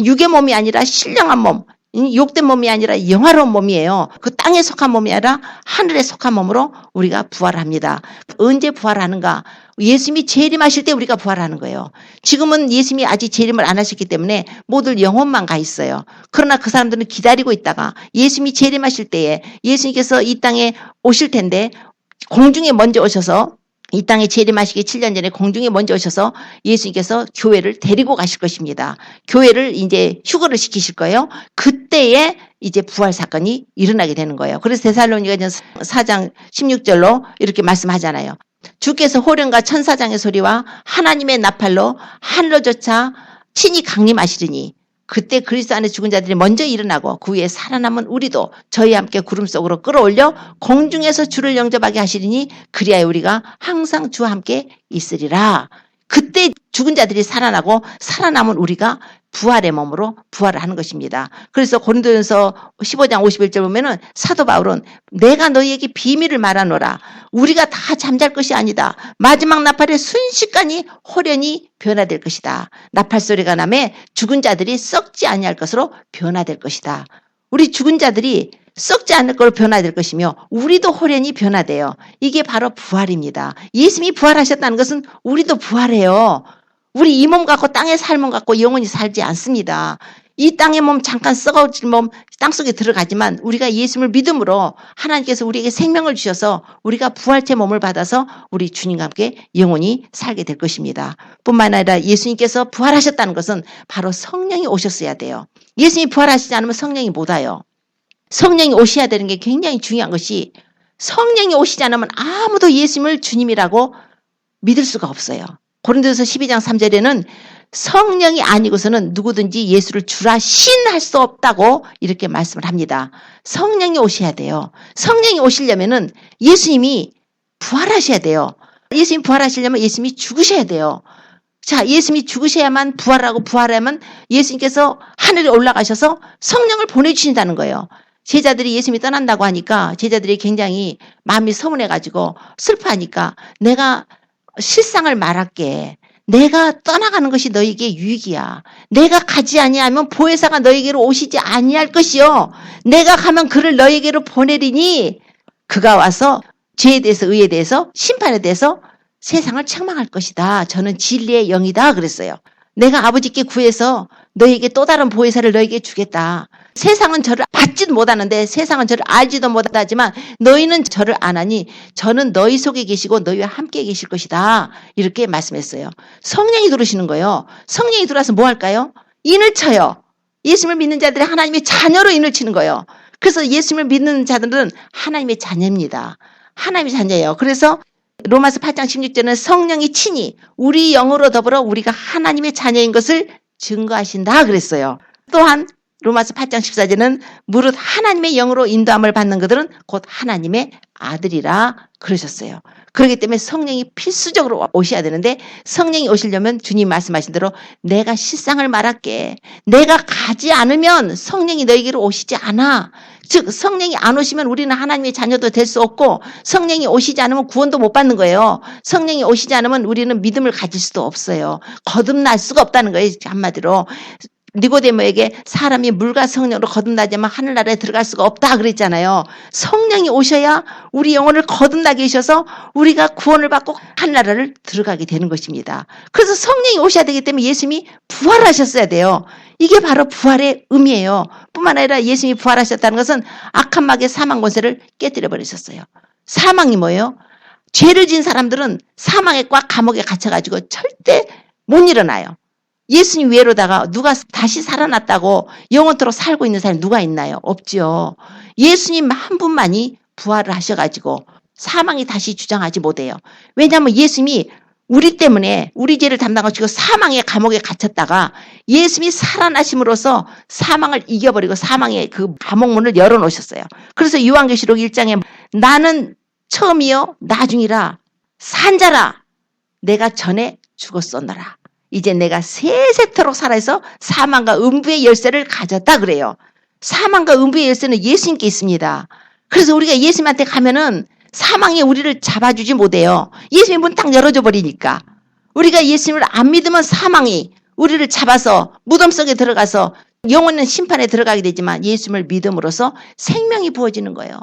육의 몸이 아니라 신령한 몸, 욕된 몸이 아니라 영화로운 몸이에요. 그 땅에 속한 몸이 아니라 하늘에 속한 몸으로 우리가 부활합니다. 언제 부활하는가? 예수님이 재림하실 때 우리가 부활하는 거예요. 지금은 예수님이 아직 재림을 안 하셨기 때문에 모두 영혼만 가 있어요. 그러나 그 사람들은 기다리고 있다가 예수님이 재림하실 때에 예수님께서 이 땅에 오실 텐데 공중에 먼저 오셔서 이 땅에 재림하시기 7년 전에 공중에 먼저 오셔서 예수님께서 교회를 데리고 가실 것입니다. 교회를 이제 휴거를 시키실 거예요. 그때에 이제 부활 사건이 일어나게 되는 거예요. 그래서 데살로니가전 4장 16절로 이렇게 말씀하잖아요. 주께서 호령과 천사장의 소리와 하나님의 나팔로 하늘로조차 친히 강림하시리니 그때 그리스도 안에 죽은 자들이 먼저 일어나고 그 후에 살아남은 우리도 저희와 함께 구름 속으로 끌어올려 공중에서 주를 영접하게 하시리니 그리하여 우리가 항상 주와 함께 있으리라. 그때 죽은 자들이 살아나고 살아남은 우리가 부활의 몸으로 부활을 하는 것입니다. 그래서 고린도전서 15장 51절 보면은 사도 바울은 내가 너희에게 비밀을 말하노라. 우리가 다 잠잘 것이 아니다. 마지막 나팔의 순식간에 호련히 변화될 것이다. 나팔 소리가 나매 죽은 자들이 썩지 아니할 것으로 변화될 것이다. 우리 죽은 자들이 썩지 않을 걸로 변화될 것이며 우리도 호련히 변화돼요. 이게 바로 부활입니다. 예수님이 부활하셨다는 것은 우리도 부활해요. 우리 이 몸 갖고 땅의 삶을 갖고 영원히 살지 않습니다. 이 땅의 몸 잠깐 썩어질 몸 땅속에 들어가지만 우리가 예수님을 믿음으로 하나님께서 우리에게 생명을 주셔서 우리가 부활체 몸을 받아서 우리 주님과 함께 영원히 살게 될 것입니다. 뿐만 아니라 예수님께서 부활하셨다는 것은 바로 성령이 오셨어야 돼요. 예수님이 부활하시지 않으면 성령이 못 와요. 성령이 오셔야 되는 게 굉장히 중요한 것이 성령이 오시지 않으면 아무도 예수님을 주님이라고 믿을 수가 없어요. 고린도전서 12장 3절에는 성령이 아니고서는 누구든지 예수를 주라 신할 수 없다고 이렇게 말씀을 합니다. 성령이 오셔야 돼요. 성령이 오시려면은 예수님이 부활하셔야 돼요. 예수님이 부활하시려면 예수님이 죽으셔야 돼요. 자, 예수님이 죽으셔야만 부활하고 부활하면 예수님께서 하늘에 올라가셔서 성령을 보내주신다는 거예요. 제자들이 예수님이 떠난다고 하니까 제자들이 굉장히 마음이 서운해가지고 슬퍼하니까 내가 실상을 말할게. 내가 떠나가는 것이 너에게 유익이야. 내가 가지 아니하면 보혜사가 너에게로 오시지 아니할 것이요. 내가 가면 그를 너에게로 보내리니 그가 와서 죄에 대해서 의에 대해서 심판에 대해서 세상을 책망할 것이다. 저는 진리의 영이다 그랬어요. 내가 아버지께 구해서 너에게 또 다른 보혜사를 너에게 주겠다. 세상은 저를 받지도 못하는데 세상은 저를 알지도 못하지만 너희는 저를 아나니 저는 너희 속에 계시고 너희와 함께 계실 것이다. 이렇게 말씀했어요. 성령이 들어오시는 거예요. 성령이 들어와서 뭐 할까요? 인을 쳐요. 예수님을 믿는 자들이 하나님의 자녀로 인을 치는 거예요. 그래서 예수님을 믿는 자들은 하나님의 자녀입니다. 하나님의 자녀예요. 그래서 로마서 8장 16절은 성령이 친히 우리 영으로 더불어 우리가 하나님의 자녀인 것을 증거하신다 그랬어요. 또한 로마서 8장 14절은 무릇 하나님의 영으로 인도함을 받는 그들은 곧 하나님의 아들이라 그러셨어요. 그렇기 때문에 성령이 필수적으로 오셔야 되는데 성령이 오시려면 주님 말씀하신 대로 내가 실상을 말할게. 내가 가지 않으면 성령이 너에게로 오시지 않아. 즉 성령이 안 오시면 우리는 하나님의 자녀도 될 수 없고 성령이 오시지 않으면 구원도 못 받는 거예요. 성령이 오시지 않으면 우리는 믿음을 가질 수도 없어요. 거듭날 수가 없다는 거예요. 한마디로. 니고데모에게 사람이 물과 성령으로 거듭나자면 하늘나라에 들어갈 수가 없다 그랬잖아요. 성령이 오셔야 우리 영혼을 거듭나게 하셔서 우리가 구원을 받고 하늘나라를 들어가게 되는 것입니다. 그래서 성령이 오셔야 되기 때문에 예수님이 부활하셨어야 돼요. 이게 바로 부활의 의미예요. 뿐만 아니라 예수님이 부활하셨다는 것은 악한 마귀의 사망 권세를 깨뜨려 버리셨어요. 사망이 뭐예요? 죄를 지은 사람들은 사망에 꽉 감옥에 갇혀가지고 절대 못 일어나요. 예수님 외로다가 누가 다시 살아났다고 영원토록 살고 있는 사람이 누가 있나요? 없죠. 예수님 한 분만이 부활을 하셔가지고 사망이 다시 주장하지 못해요. 왜냐하면 예수님이 우리 때문에 우리 죄를 담당하시고 사망의 감옥에 갇혔다가 예수님이 살아나심으로써 사망을 이겨버리고 사망의 그 감옥문을 열어놓으셨어요. 그래서 요한계시록 1장에 나는 처음이요 나중이라 산자라 내가 전에 죽었었노라. 이제 내가 세세토록 살아서 사망과 음부의 열쇠를 가졌다 그래요. 사망과 음부의 열쇠는 예수님께 있습니다. 그래서 우리가 예수님한테 가면은 사망이 우리를 잡아주지 못해요. 예수님 문 딱 열어줘 버리니까. 우리가 예수님을 안 믿으면 사망이 우리를 잡아서 무덤 속에 들어가서 영원한 심판에 들어가게 되지만 예수님을 믿음으로써 생명이 부어지는 거예요.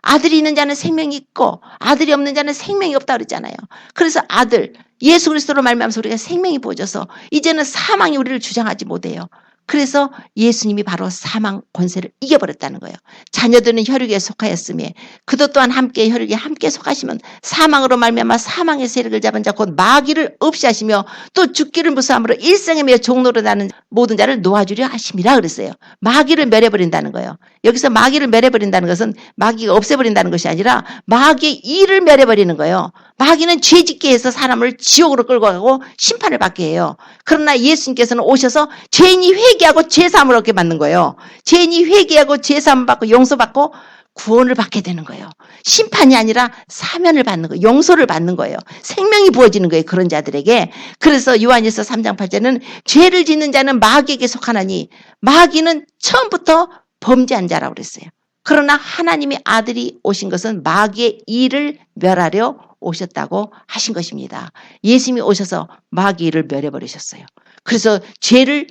아들이 있는 자는 생명이 있고 아들이 없는 자는 생명이 없다 그랬잖아요. 그래서 아들 예수 그리스도로 말미암아서 우리가 생명이 부어져서 이제는 사망이 우리를 주장하지 못해요. 그래서 예수님이 바로 사망 권세를 이겨버렸다는 거예요. 자녀들은 혈육에 속하였으며 그도 또한 함께 혈육에 함께 속하시면 사망으로 말미암아 사망의 세력을 잡은 자 곧 마귀를 없이 하시며 또 죽기를 무사함으로 일생에 매여 종로로 나는 모든 자를 놓아주려 하심이라 그랬어요. 마귀를 멸해버린다는 거예요. 여기서 마귀를 멸해버린다는 것은 마귀가 없애버린다는 것이 아니라 마귀의 일을 멸해버리는 거예요. 마귀는 죄짓게 해서 사람을 지옥으로 끌고 가고 심판을 받게 해요. 그러나 예수님께서는 오셔서 죄인이 회개하고 죄사함을 얻게 받는 거예요. 죄인이 회개하고 죄사함을 받고 용서받고 구원을 받게 되는 거예요. 심판이 아니라 사면을 받는 거예요. 용서를 받는 거예요. 생명이 부어지는 거예요. 그런 자들에게. 그래서 요한일서 3장 8절은 죄를 짓는 자는 마귀에게 속하나니 마귀는 처음부터 범죄한 자라고 그랬어요. 그러나 하나님의 아들이 오신 것은 마귀의 일을 멸하려 오셨다고 하신 것입니다. 예수님이 오셔서 마귀의 일을 멸해버리셨어요. 그래서 죄를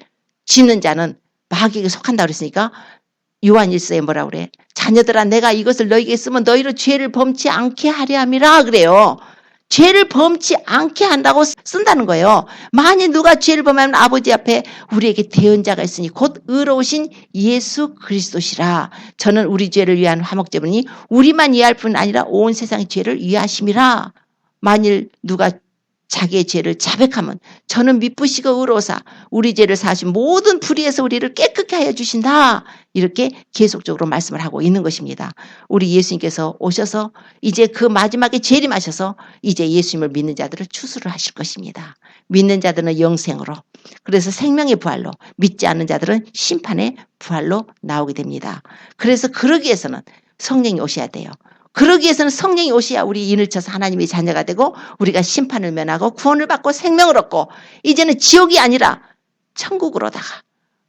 짓는 자는 마귀에게 속한다고 그랬으니까 요한일서에 뭐라고 그래? 자녀들아 내가 이것을 너희에게 쓰면 너희로 죄를 범치 않게 하려 함이라 그래요. 죄를 범치 않게 한다고 쓴다는 거예요. 만일 누가 죄를 범하면 아버지 앞에 우리에게 대언자가 있으니 곧 의로우신 예수 그리스도시라. 저는 우리 죄를 위한 화목제물이니 우리만 이해할 뿐 아니라 온 세상의 죄를 위하심이라. 만일 누가 자기의 죄를 자백하면 저는 미쁘시고 의로우사 우리 죄를 사하신 모든 불의에서 우리를 깨끗게 하여 주신다. 이렇게 계속적으로 말씀을 하고 있는 것입니다. 우리 예수님께서 오셔서 이제 그 마지막에 재림하셔서 이제 예수님을 믿는 자들을 추수를 하실 것입니다. 믿는 자들은 영생으로, 그래서 생명의 부활로, 믿지 않는 자들은 심판의 부활로 나오게 됩니다. 그래서 그러기 위해서는 성령이 오셔야 돼요. 그러기 위해서는 성령이 오셔야 우리 인을 쳐서 하나님의 자녀가 되고 우리가 심판을 면하고 구원을 받고 생명을 얻고 이제는 지옥이 아니라 천국으로다가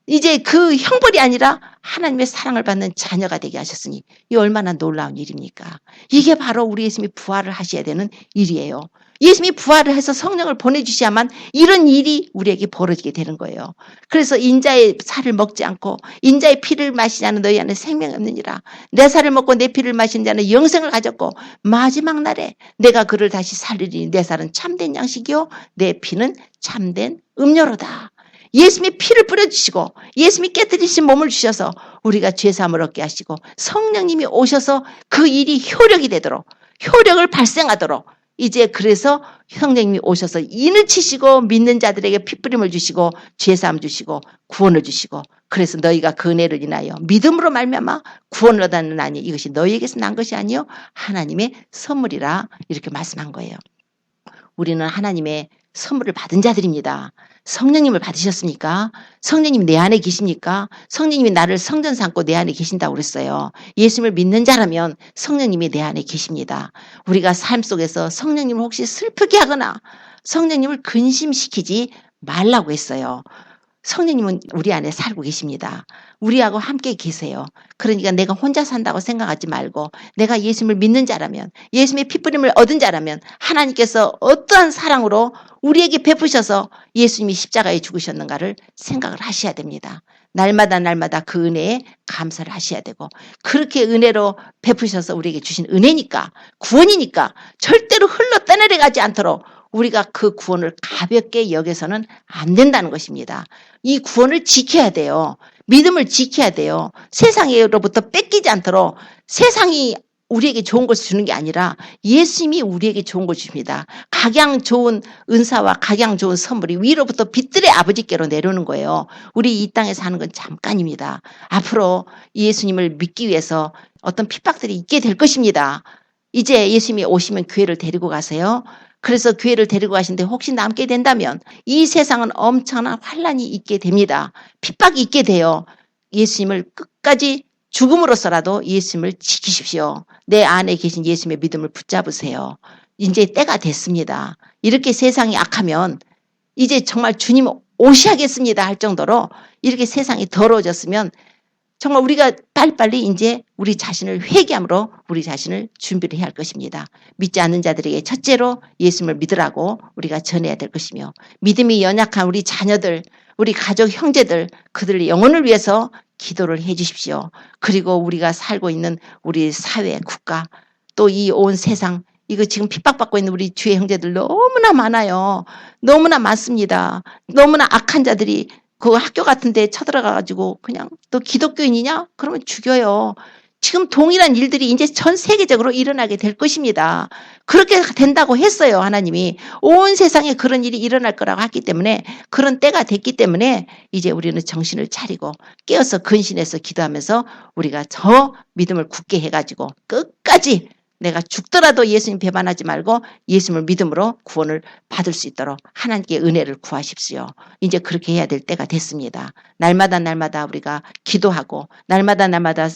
이제 그 형벌이 아니라 하나님의 사랑을 받는 자녀가 되게 하셨으니 이 얼마나 놀라운 일입니까? 이게 바로 우리 예수님이 부활을 하셔야 되는 일이에요. 예수님이 부활을 해서 성령을 보내주셔야만 이런 일이 우리에게 벌어지게 되는 거예요. 그래서 인자의 살을 먹지 않고 인자의 피를 마시지 않은 너희 안에 생명이 없느니라. 내 살을 먹고 내 피를 마신 자는 영생을 가졌고 마지막 날에 내가 그를 다시 살리리니 내 살은 참된 양식이요 내 피는 참된 음료로다. 예수님이 피를 뿌려주시고 예수님이 깨뜨리신 몸을 주셔서 우리가 죄사함을 얻게 하시고 성령님이 오셔서 그 일이 효력이 되도록 효력을 발생하도록 이제 그래서 성령님이 오셔서 인을 치시고 믿는 자들에게 피뿌림을 주시고 죄사함 주시고 구원을 주시고 그래서 너희가 그 은혜를 인하여 믿음으로 말미암아 구원을 얻었나니 이것이 너희에게서 난 것이 아니요 하나님의 선물이라 이렇게 말씀한 거예요. 우리는 하나님의 선물을 받은 자들입니다. 성령님을 받으셨습니까? 성령님이 내 안에 계십니까? 성령님이 나를 성전 삼고 내 안에 계신다고 그랬어요. 예수님을 믿는 자라면 성령님이 내 안에 계십니다. 우리가 삶 속에서 성령님을 혹시 슬프게 하거나 성령님을 근심시키지 말라고 했어요. 성령님은 우리 안에 살고 계십니다. 우리하고 함께 계세요. 그러니까 내가 혼자 산다고 생각하지 말고 내가 예수님을 믿는 자라면 예수님의 피뿌림을 얻은 자라면 하나님께서 어떠한 사랑으로 우리에게 베푸셔서 예수님이 십자가에 죽으셨는가를 생각을 하셔야 됩니다. 날마다 그 은혜에 감사를 하셔야 되고 그렇게 은혜로 베푸셔서 우리에게 주신 은혜니까 구원이니까 절대로 흘러 떠내려가지 않도록 우리가 그 구원을 가볍게 여겨서는 안 된다는 것입니다. 이 구원을 지켜야 돼요. 믿음을 지켜야 돼요. 세상으로부터 뺏기지 않도록 세상이 우리에게 좋은 것을 주는 게 아니라 예수님이 우리에게 좋은 것을 줍니다. 각양 좋은 은사와 각양 좋은 선물이 위로부터 빛들의 아버지께로 내려오는 거예요. 우리 이 땅에 사는 건 잠깐입니다. 앞으로 예수님을 믿기 위해서 어떤 핍박들이 있게 될 것입니다. 이제 예수님이 오시면 교회를 데리고 가세요. 그래서 교회를 데리고 가시는데 혹시 남게 된다면 이 세상은 엄청난 환란이 있게 됩니다. 핍박이 있게 돼요. 예수님을 끝까지 죽음으로써라도 예수님을 지키십시오. 내 안에 계신 예수님의 믿음을 붙잡으세요. 이제 때가 됐습니다. 이렇게 세상이 악하면 이제 정말 주님 오셔야겠습니다 할 정도로 이렇게 세상이 더러워졌으면 정말 우리가 빨리빨리 이제 우리 자신을 회개함으로 우리 자신을 준비를 해야 할 것입니다. 믿지 않는 자들에게 첫째로 예수님을 믿으라고 우리가 전해야 될 것이며 믿음이 연약한 우리 자녀들, 우리 가족 형제들 그들의 영혼을 위해서 기도를 해 주십시오. 그리고 우리가 살고 있는 우리 사회, 국가 또 이 온 세상 이거 지금 핍박받고 있는 우리 주의 형제들 너무나 많아요. 너무나 많습니다. 너무나 악한 자들이 그 학교 같은 데 쳐들어가가지고 그냥 너 기독교인이냐? 그러면 죽여요. 지금 동일한 일들이 이제 전 세계적으로 일어나게 될 것입니다. 그렇게 된다고 했어요. 하나님이. 온 세상에 그런 일이 일어날 거라고 했기 때문에 그런 때가 됐기 때문에 이제 우리는 정신을 차리고 깨어서 근신해서 기도하면서 우리가 저 믿음을 굳게 해가지고 끝까지 내가 죽더라도 예수님 배반하지 말고 예수님을 믿음으로 구원을 받을 수 있도록 하나님께 은혜를 구하십시오. 이제 그렇게 해야 될 때가 됐습니다. 날마다 우리가 기도하고 날마다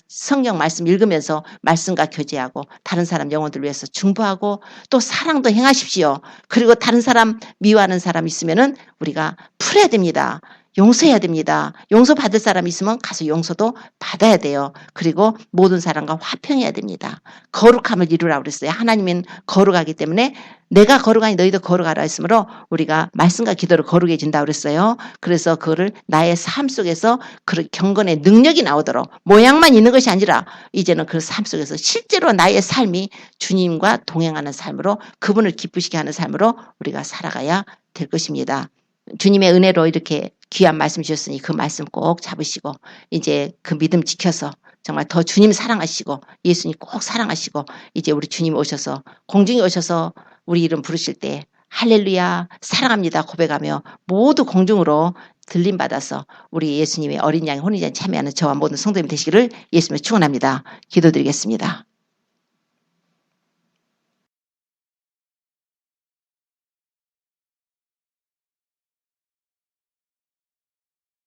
성경 말씀 읽으면서 말씀과 교제하고 다른 사람 영혼들 위해서 중보하고 또 사랑도 행하십시오. 그리고 다른 사람 미워하는 사람 있으면은 우리가 풀어야 됩니다. 용서해야 됩니다. 용서받을 사람이 있으면 가서 용서도 받아야 돼요. 그리고 모든 사람과 화평해야 됩니다. 거룩함을 이루라고 그랬어요. 하나님은 거룩하기 때문에 내가 거룩하니 너희도 거룩하라 했으므로 우리가 말씀과 기도로 거룩해진다고 그랬어요. 그래서 그거를 나의 삶 속에서 그 경건의 능력이 나오도록 모양만 있는 것이 아니라 이제는 그 삶 속에서 실제로 나의 삶이 주님과 동행하는 삶으로 그분을 기쁘시게 하는 삶으로 우리가 살아가야 될 것입니다. 주님의 은혜로 이렇게 귀한 말씀 주셨으니 그 말씀 꼭 잡으시고 이제 그 믿음 지켜서 정말 더 주님 사랑하시고 예수님 꼭 사랑하시고 이제 우리 주님 오셔서 공중에 오셔서 우리 이름 부르실 때 할렐루야 사랑합니다 고백하며 모두 공중으로 들림받아서 우리 예수님의 어린 양의 혼인잔치에 참여하는 저와 모든 성도님 되시기를 예수님을 축원합니다. 기도드리겠습니다.